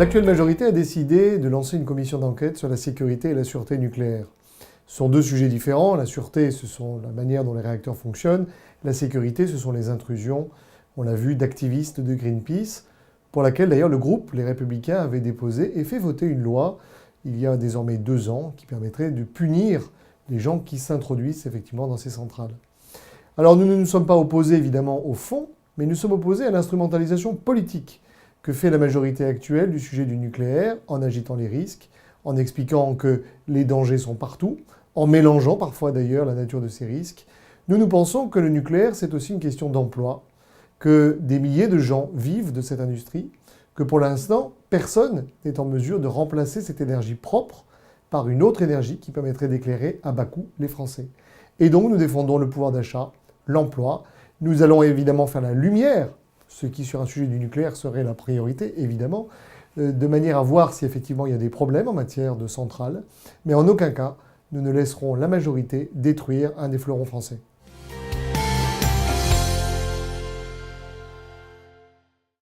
L'actuelle majorité a décidé de lancer une commission d'enquête sur la sécurité et la sûreté nucléaire. Ce sont deux sujets différents. La sûreté, ce sont la manière dont les réacteurs fonctionnent. La sécurité, ce sont les intrusions, on l'a vu, d'activistes de Greenpeace, pour laquelle d'ailleurs le groupe Les Républicains avait déposé et fait voter une loi il y a désormais 2 ans qui permettrait de punir les gens qui s'introduisent effectivement dans ces centrales. Alors nous ne nous sommes pas opposés évidemment au fond, mais nous sommes opposés à l'instrumentalisation politique que fait la majorité actuelle du sujet du nucléaire en agitant les risques, en expliquant que les dangers sont partout, en mélangeant parfois d'ailleurs la nature de ces risques. Nous pensons que le nucléaire, c'est aussi une question d'emploi, que des milliers de gens vivent de cette industrie, que pour l'instant, personne n'est en mesure de remplacer cette énergie propre par une autre énergie qui permettrait d'éclairer à bas coût les Français. Et donc nous défendons le pouvoir d'achat, l'emploi. Nous allons évidemment faire la lumière, ce qui sur un sujet du nucléaire serait la priorité, évidemment, de manière à voir si effectivement il y a des problèmes en matière de centrales. Mais en aucun cas, nous ne laisserons la majorité détruire un des fleurons français.